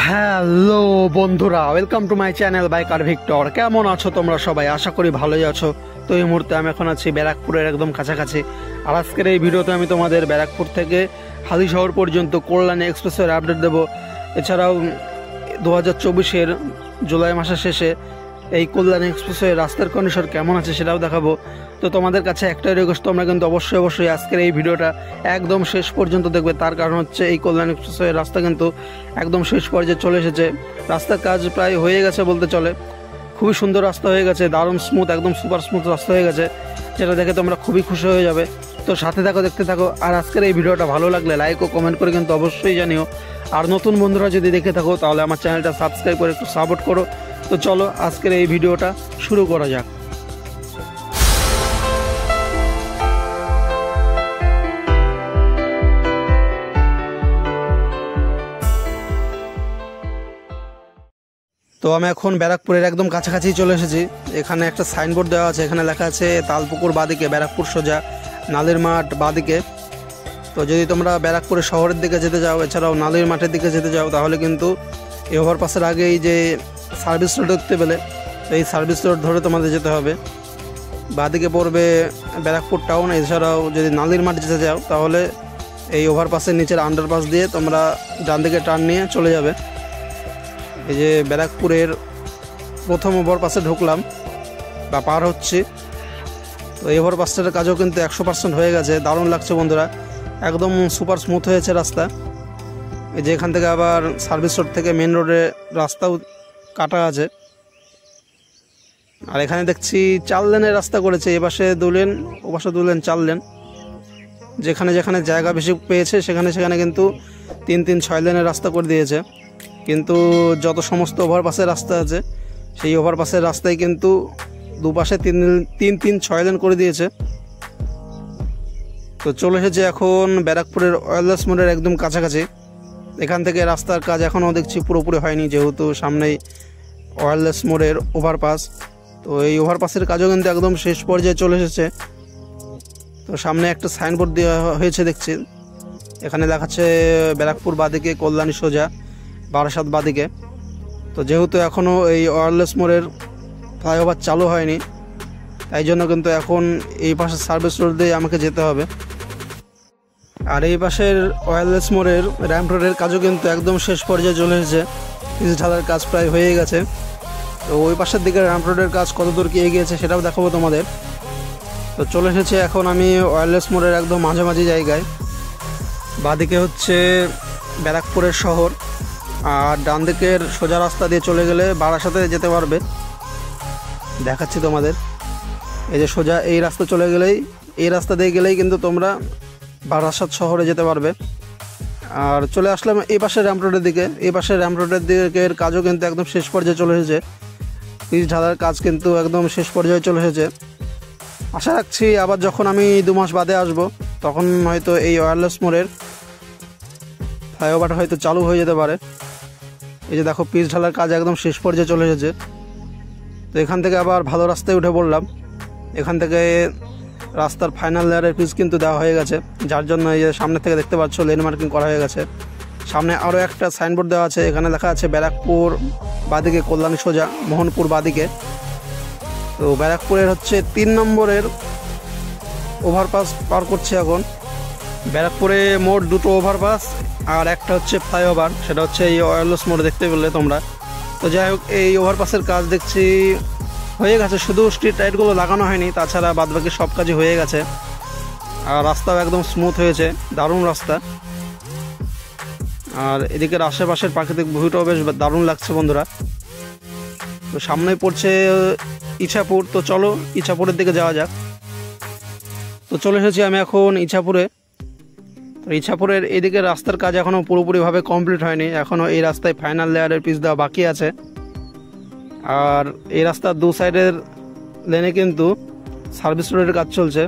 Hello বন্ধুরা, welcome to my channel biker Victor. কেমন আছো তোমরা সবাই? আশা করি ভালোই আছো। তো এই মুহূর্তে আমি এখন আছি ব্যারাকপুরের একদম কাছাকাছি। আর আজকের এই ভিডিওতে আমি তোমাদের ব্যারাকপুর থেকে হালিশহর পর্যন্ত কল্যাণী এক্সপ্রেসওয়ের আপডেট দেবো। এছাড়াও 2024-এর জুলাই মাসের শেষে এই কল্যাণী এক্সপ্রেসওয়ে রাস্তার কন্ডিশন কেমন আছে সেটাও দেখাবো। তো তোমাদের কাছে একটাই রিকোয়েস্ট, তোমরা কিন্তু অবশ্যই আজকের এই ভিডিওটা একদম শেষ পর্যন্ত দেখবে। তার কারণ হচ্ছে এই কল্যাণী এক্সপ্রেসওয়ে রাস্তা কিন্তু একদম শেষ পর্যায়ে চলে এসেছে। রাস্তার কাজ প্রায় হয়ে গেছে বলতে চলে। খুবই সুন্দর রাস্তা হয়ে গেছে, দারুণ স্মুথ, একদম সুপার স্মুথ রাস্তা হয়ে গেছে, যেটা দেখে তোমরা খুবই খুশি হয়ে যাবে। তো সাথে থাকো, দেখতে থাকো। আর আজকের এই ভিডিওটা ভালো লাগলে লাইক ও কমেন্ট করে কিন্তু অবশ্যই জানিও। আর নতুন বন্ধুরা যদি দেখে থাকো তাহলে আমার চ্যানেলটা সাবস্ক্রাইব করে একটু সাপোর্ট করো। তো চলো আজকের এই ভিডিওটা শুরু করা যাক। তো আমি এখন ব্যারাকপুরের একদম কাছাকাছি চলে এসেছি। এখানে একটা সাইনবোর্ড দেওয়া আছে, এখানে লেখা আছে তালপুকুর বাদিকে, ব্যারাকপুর সোজা, নালির মাঠ বাদিকে। তো যদি তোমরা ব্যারাকপুরের শহরের দিকে যেতে যাও, এছাড়াও নালির মাঠের দিকে যেতে যাও, তাহলে কিন্তু এই ওভারপাসের আগেই যে সার্ভিস রোড দেখতে পেলে, এই সার্ভিস রোড ধরে তোমাদের যেতে হবে। বাদিকে পড়বে ব্যারাকপুর টাউন। এছাড়াও যদি নালির মাঠ যেতে যাও তাহলে এই ওভারপাসের নিচের আন্ডারপাস দিয়ে তোমরা ডান দিকে টার্ন নিয়ে চলে যাবে। এই যে ব্যারাকপুরের প্রথম ওভারপাসে ঢুকলাম বা পার হচ্ছি। তো এই ওভারপাসটার কাজও কিন্তু 100% হয়ে গেছে, দারুণ লাগছে বন্ধুরা, একদম সুপার স্মুথ হয়েছে রাস্তা। এই যে এখান থেকে আবার সার্ভিস রোড থেকে মেন রোডে রাস্তাও কাটা আছে। আর এখানে দেখছি 4 লেনের রাস্তা করেছে, এ পাশে 2 লেন, ও পাশে 2 লেন, 4 লেন। যেখানে যেখানে জায়গা বেশি পেয়েছে সেখানে সেখানে কিন্তু 3-6 লেনের রাস্তা করে দিয়েছে। কিন্তু যত সমস্ত ওভারপাসের রাস্তা আছে সেই ওভারপাসের রাস্তায় কিন্তু দুপাশে 3-6 লেন করে দিয়েছে। তো চলে এসেছে এখন ব্যারাকপুরের ওয়্যারলেস মোড়ের একদম কাছাকাছি। এখান থেকে রাস্তার কাজ এখনও দেখছি পুরোপুরি হয়নি, যেহেতু সামনেই ওয়্যারলেস মোড়ের ওভারপাস। তো এই ওভারপাসের কাজও কিন্তু একদম শেষ পর্যায়ে চলে এসেছে। তো সামনে একটা সাইনবোর্ড দেওয়া হয়েছে দেখছি, এখানে লেখাচ্ছে ব্যারাকপুর বাদিকে, কল্যাণী সোজা, বারাসাত বাদিকে। তো যেহেতু এখনও এই ওয়্যারলেস মোড়ের ফ্লাইওভার চালু হয়নি, তাই জন্য কিন্তু এখন এই পাশের সার্ভিস রোড দিয়ে আমাকে যেতে হবে। আর এই পাশের ওয়্যারলেস মোড়ের র্যাম্প রোডের কাজও কিন্তু একদম শেষ পর্যায়ে চলে এসেছে, পিচ ঢালার কাজ প্রায় হয়ে গেছে। তো ওই পাশের দিকে র্যাম্প রোডের কাজ কতদূর কি এগিয়েছে সেটাও দেখাবো তোমাদের। তো চলে এসেছে এখন আমি ওয়্যারলেস মোড়ের একদম মাঝামাঝি জায়গায়। বাদিকে হচ্ছে ব্যারাকপুরের শহর, আর ডান দিকের সোজা রাস্তা দিয়ে চলে গেলে বারাসাতে যেতে পারবে। দেখাচ্ছি তোমাদের, এই যে সোজা এই রাস্তা চলে গেলেই, এই রাস্তা দিয়ে গেলেই কিন্তু তোমরা বারাসাত শহরে যেতে পারবে। আর চলে আসলাম এই পাশের র্যাম্প রোডের দিকে। এই পাশের র্যাম্প রোডের দিকের কাজও কিন্তু একদম শেষ পর্যায়ে চলে এসেছে, পিচ ঢালার কাজ কিন্তু একদম শেষ পর্যায়ে চলে এসেছে। আশা রাখছি আবার যখন আমি 2 মাস বাদে আসব তখন হয়তো এই ওয়্যারলেস মোড়ের ফ্লাইওভারটা হয়তো চালু হয়ে যেতে পারে। এই যে দেখো, পিচ ঢালার কাজ একদম শেষ পর্যায়ে চলে এসেছে। তো এখান থেকে আবার ভালো রাস্তায় উঠে পড়লাম। এখান থেকে রাস্তার ফাইনাল লেয়ারের পিচ কিন্তু দেওয়া হয়ে গেছে, যার জন্য এই যে সামনে থেকে দেখতে পাচ্ছ লেন মার্কিং করা হয়ে গেছে। সামনে আরও একটা সাইনবোর্ড দেওয়া আছে, এখানে লেখা আছে ব্যারাকপুর বাদিকে, কল্যাণী সোজা, মোহনপুর বাদিকে। তো ব্যারাকপুরের হচ্ছে 3 নম্বরের ওভারপাস পার করছে এখন। ব্যারাকপুরে মোট 2টো ওভারপাস আর একটা হচ্ছে ফ্লাইওভার, সেটা হচ্ছে এই ওয়্যারলেস মোড় দেখতে পেলে তোমরা। তো যাই হোক, এই ওভারপাসের কাজ দেখছি হয়ে গেছে, শুধু স্ট্রিট লাইটগুলো লাগানো হয়নি, তাছাড়া বাদবাকি সব কাজই হয়ে গেছে। আর রাস্তাও একদম স্মুথ হয়েছে, দারুণ রাস্তা। আর এদিকের আশেপাশের প্রাকৃতিক ভিউটাও বেশ দারুণ লাগছে বন্ধুরা। তো সামনেই পড়ছে ইছাপুর। তো চলো ইছাপুরের দিকে যাওয়া যাক। তো চলে এসেছি আমি এখন ইছাপুরে। তো ইছাপুরের এদিকে রাস্তার কাজ এখনও পুরোপুরিভাবে কমপ্লিট হয়নি, এখনও এই রাস্তায় ফাইনাল লেয়ারের পিচ দেওয়া বাকি আছে। আর এই রাস্তার 2 সাইডের লেনে কিন্তু সার্ভিস রোডের কাজ চলছে।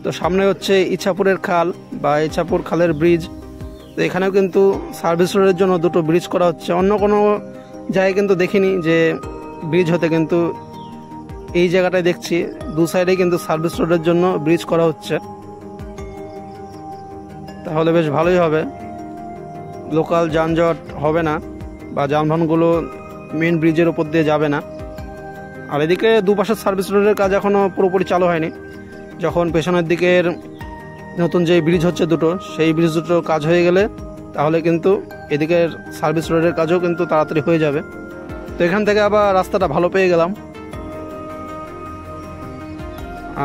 তো সামনে হচ্ছে ইছাপুরের খাল বা ইছাপুর খালের ব্রিজ। তো এখানেও কিন্তু সার্ভিস রোডের জন্য 2টো ব্রিজ করা হচ্ছে। অন্য কোনো জায়গায় কিন্তু দেখিনি যে ব্রিজ হতে, কিন্তু এই জায়গাটায় দেখছি 2 সাইডে কিন্তু সার্ভিস রোডের জন্য ব্রিজ করা হচ্ছে। তাহলে বেশ ভালোই হবে, লোকাল যানজট হবে না। বা যানবাহনগুলো মেন ব্রিজের ওপর দিয়ে যাবে না। আর এদিকে দুপাশের সার্ভিস রোডের কাজ এখনও পুরোপুরি চালু হয়নি। যখন পেছনের দিকের নতুন যে ব্রিজ হচ্ছে দুটো, সেই ব্রিজ দুটো কাজ হয়ে গেলে তাহলে কিন্তু এদিকের সার্ভিস রোডের কাজও কিন্তু তাড়াতাড়ি হয়ে যাবে। তো এখান থেকে আবার রাস্তাটা ভালো পেয়ে গেলাম।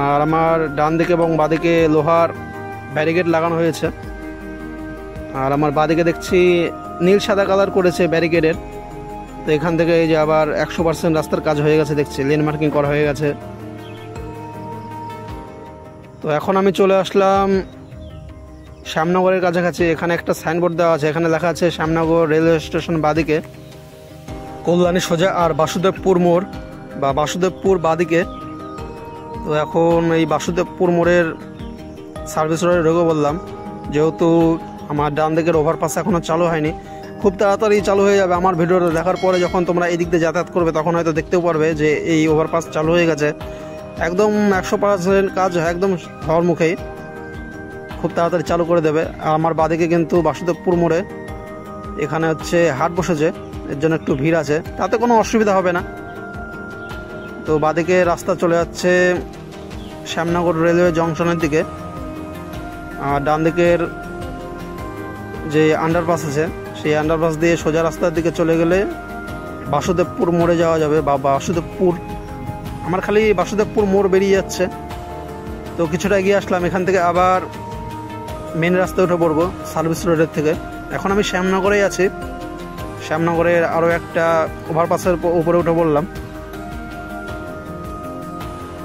আর আমার ডান দিকে এবং বাঁদিকে লোহার ব্যারিকেড লাগানো হয়েছে। আর আমার বাঁদিকে দেখছি নীল সাদা কালার করেছে ব্যারিকেডের। তো এখান থেকে এই যে আবার 100% রাস্তার কাজ হয়ে গেছে, দেখছি লেন মার্কিং করা হয়ে গেছে। তো এখন আমি চলে আসলাম শ্যামনগরের কাছাকাছি। এখানে একটা সাইনবোর্ড দেওয়া আছে, এখানে লেখা আছে শ্যামনগর রেলওয়ে স্টেশন বাঁদিকে, কল্যাণী সোজা আর বাসুদেবপুর মোড় বা বাসুদেবপুর বাঁদিকে। তো এখন এই বাসুদেবপুর মোড়ের সার্ভিস রোডে ঢুকে বললাম, যেহেতু আমার ডান দিকের ওভারপাস এখনও চালু হয়নি, খুব তাড়াতাড়ি চালু হয়ে যাবে। আমার ভিডিওটা দেখার পরে যখন তোমরা এই দিক দিয়ে যাতায়াত করবে তখন হয়তো দেখতেও পারবে যে এই ওভারপাস চালু হয়ে গেছে। একদম 100% কাজ একদম হওয়ার মুখেই, খুব তাড়াতাড়ি চালু করে দেবে। আর আমার বাঁদিকে কিন্তু বাসুদেবপুর মোড়ে এখানে হচ্ছে হাট বসেছে, এর জন্য একটু ভিড় আছে, তাতে কোনো অসুবিধা হবে না। তো বাঁদিকে রাস্তা চলে যাচ্ছে শ্যামনগর রেলওয়ে জংশনের দিকে। আর ডান দিকের যে আন্ডারপাস আছে সেই আন্ডারপাস দিয়ে সোজা রাস্তার দিকে চলে গেলে বাসুদেবপুর মোড়ে যাওয়া যাবে বা বাসুদেবপুর। আমার খালি বাসুদেবপুর মোড় বেরিয়ে যাচ্ছে। তো কিছুটা এগিয়ে আসলাম, এখান থেকে আবার মেন রাস্তায় উঠে পড়বো সার্ভিস রোডের থেকে। এখন আমি শ্যামনগরেই আছি, শ্যামনগরের আরও একটা ওভারপাসের উপরে উঠে পড়লাম।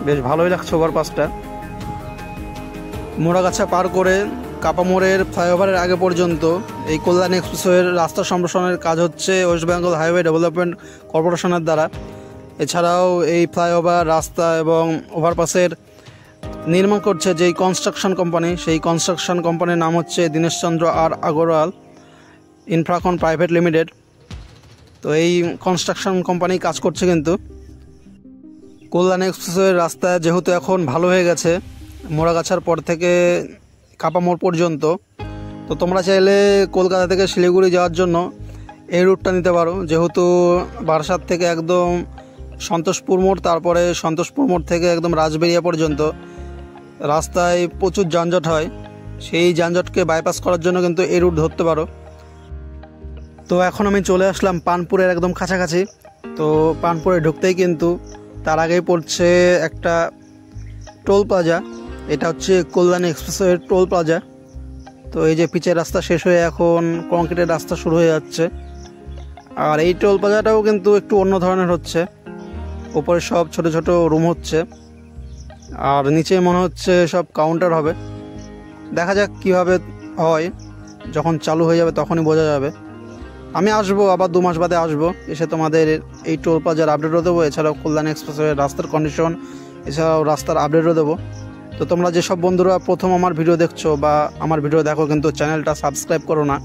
বেশ ভালোই লাগছে ওভারপাসটা। মোড়াগাছা পার করে কাপা মোড়ের ফ্লাইওভারের আগে পর্যন্ত এই কল্যাণী এক্সপ্রেসওয়ের রাস্তা সম্প্রসারণের কাজ হচ্ছে ওয়েস্ট বেঙ্গল হাইওয়ে ডেভেলপমেন্ট কর্পোরেশনের দ্বারা। এছাড়াও এই ফ্লাইওভার, রাস্তা এবং ওভারপাসের নির্মাণ করছে যেই কনস্ট্রাকশন কোম্পানি, সেই কনস্ট্রাকশন কোম্পানির নাম হচ্ছে দীনেশচন্দ্র আর আগরওয়াল ইনফ্রাকন প্রাইভেট লিমিটেড। তো এই কনস্ট্রাকশন কোম্পানি কাজ করছে কিন্তু কল্যাণী এক্সপ্রেসওয়ের রাস্তা যেহেতু এখন ভালো হয়ে গেছে মোড়াগাছার পর থেকে কাপা মোড় পর্যন্ত। তো তোমরা চাইলে কলকাতা থেকে শিলিগুড়ি যাওয়ার জন্য এই রুটটা নিতে পারো, যেহেতু বারাসাত থেকে একদম সন্তোষপুর মোড়, তারপরে সন্তোষপুর মোড় থেকে একদম রাজবেরিয়া পর্যন্ত রাস্তায় প্রচুর যানজট হয়। সেই যানজটকে বাইপাস করার জন্য কিন্তু এই রুট ধরতে পারো। তো এখন আমি চলে আসলাম পানপুরের একদম কাছাকাছি। তো পানপুরে ঢুকতেই কিন্তু তার আগেই পড়ছে একটা টোল প্লাজা, এটা হচ্ছে কল্যাণী এক্সপ্রেসওয়ের টোল প্লাজা। তো এই যে পিচের রাস্তা শেষ হয়ে এখন কংক্রিটের রাস্তা শুরু হয়ে যাচ্ছে। আর এই টোল প্লাজাটাও কিন্তু একটু অন্য ধরনের হচ্ছে, উপরে সব ছোট ছোট রুম হচ্ছে আর নিচে মনে হচ্ছে সব কাউন্টার হবে। দেখা যাক কীভাবে হয়, যখন চালু হয়ে যাবে তখনই বোঝা যাবে। আমি আসবো আবার 2 মাস বাদে আসবো, এসে তোমাদের এই টোল প্লাজার আপডেটও দেবো, এছাড়াও কল্যাণী এক্সপ্রেসওয়ের রাস্তার কন্ডিশন, এছাড়াও রাস্তার আপডেটও দেবো। তো তোমরা যেসব বন্ধুরা প্রথম আমার ভিডিও দেখছো বা আমার ভিডিও দেখো কিন্তু চ্যানেলটা সাবস্ক্রাইব করো না,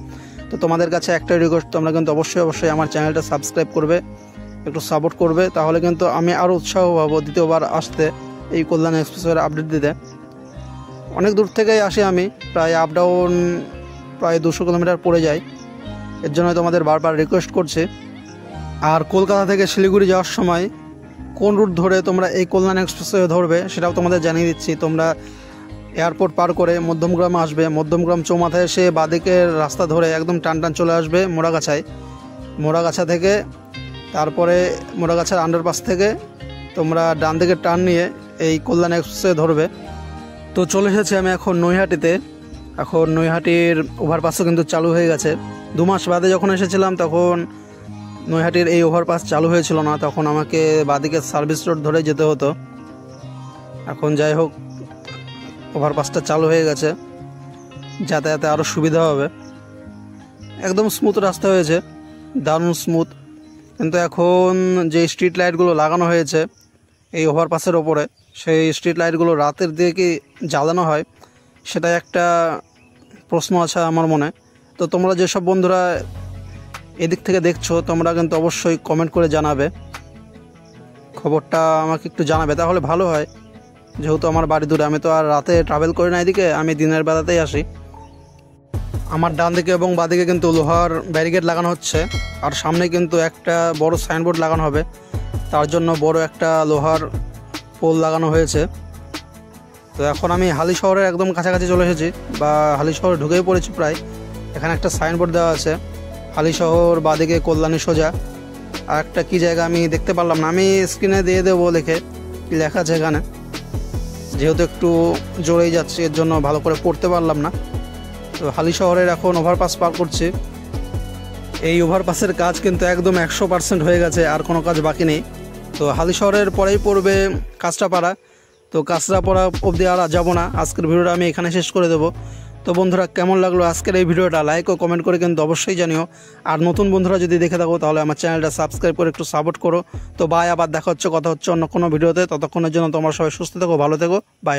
তো তোমাদের কাছে একটাই রিকোয়েস্ট, তোমরা কিন্তু অবশ্যই আমার চ্যানেলটা সাবস্ক্রাইব করবে, একটু সাপোর্ট করবে, তাহলে কিন্তু আমি আরও উৎসাহ পাবো দ্বিতীয়বার আসতে এই কল্যাণী এক্সপ্রেসওয়ের আপডেট দিতে। অনেক দূর থেকেই আসি আমি, প্রায় আপ ডাউন প্রায় 200 কিলোমিটার পড়ে যায়, এর জন্য তোমাদের বারবার রিকোয়েস্ট করছি। আর কলকাতা থেকে শিলিগুড়ি যাওয়ার সময় কোন রুট ধরে তোমরা এই কল্যাণী এক্সপ্রেসওয়ে ধরবে সেটাও তোমাদের জানিয়ে দিচ্ছি। তোমরা এয়ারপোর্ট পার করে মধ্যমগ্রামে আসবে, মধ্যমগ্রাম চৌমাথায় এসে বাঁদিকের রাস্তা ধরে একদম টান চলে আসবে মোড়াগাছায়। মোড়াগাছা থেকে তারপরে মোড়াগাছার আন্ডারপাস থেকে তোমরা ডান দিকে টার্ন নিয়ে এই কল্যাণী এক্সপ্রেসওয়ে ধরবে। তো চলে এসেছি আমি এখন নৈহাটিতে। এখন নৈহাটির ওভারপাসও কিন্তু চালু হয়ে গেছে। 2 মাস বাদে যখন এসেছিলাম তখন নৈহাটির এই ওভারপাস চালু হয়েছিল না, তখন আমাকে বাঁদিকে সার্ভিস রোড ধরে যেতে হতো। এখন যাই হোক ওভারপাসটা চালু হয়ে গেছে, যাতায়াতে আরও সুবিধা হবে। একদম স্মুথ রাস্তা হয়েছে, দারুণ স্মুথ। কিন্তু এখন যে স্ট্রিট লাইটগুলো লাগানো হয়েছে এই ওভারপাসের ওপরে, সেই স্ট্রিট লাইটগুলো রাতের দিকে জ্বালানো হয়, সেটা একটা প্রশ্ন আছে আমার মনে। তো তোমরা যেসব বন্ধুরা এদিক থেকে দেখছো তোমরা কিন্তু অবশ্যই কমেন্ট করে জানাবে, খবরটা আমাকে একটু জানাবে, তাহলে ভালো হয়। যেহেতু আমার বাড়ি দূরে, আমি তো আর রাতে ট্রাভেল করি না এদিকে, আমি দিনের বেলাতেই আসি। আমার ডান দিকে এবং বাঁদিকে কিন্তু লোহার ব্যারিকেড লাগানো হচ্ছে, আর সামনে কিন্তু একটা বড় সাইনবোর্ড লাগানো হবে, তার জন্য বড় একটা লোহার পোল লাগানো হয়েছে। তো এখন আমি হালি শহরের একদম কাছাকাছি চলে এসেছি, বা হালি শহরে ঢুকেই পড়েছি প্রায়। এখানে একটা সাইনবোর্ড দেওয়া আছে, হালি শহর বাঁদিকে কল্যাণী সোজা। আর একটা কী জায়গা আমি দেখতে পারলাম না, আমি স্ক্রিনে দিয়ে দেবো লিখে, কী লেখা আছে এখানে, যেহেতু একটু জোরেই যাচ্ছে এর জন্য ভালো করে পড়তে পারলাম না। তো হালি শহরের এখন ওভারপাস পার করছি। এই ওভারপাসের কাজ কিন্তু একদম 100% হয়ে গেছে, আর কোনো কাজ বাকি নেই। তো হালি শহরের পরেই পড়বে কাঁচরাপাড়া। তো কাঁচরাপাড়া অবধি আর যাবো না, আজকের ভিডিওটা আমি এখানে শেষ করে দেবো। তো বন্ধুরা, কেমন লাগলো আজকের এই ভিডিওটা লাইক ও কমেন্ট করে কিন্তু অবশ্যই জানিও। আর নতুন বন্ধুরা যদি দেখে থাকো তাহলে আমার চ্যানেলটা সাবস্ক্রাইব করে একটু সাপোর্ট করো। তো বাই, আবার দেখা হচ্ছে, কথা হচ্ছে অন্য কোনো ভিডিওতে। ততক্ষণের জন্য তোমরা সবাই সুস্থ থেকো, ভালো থেকো, বাই।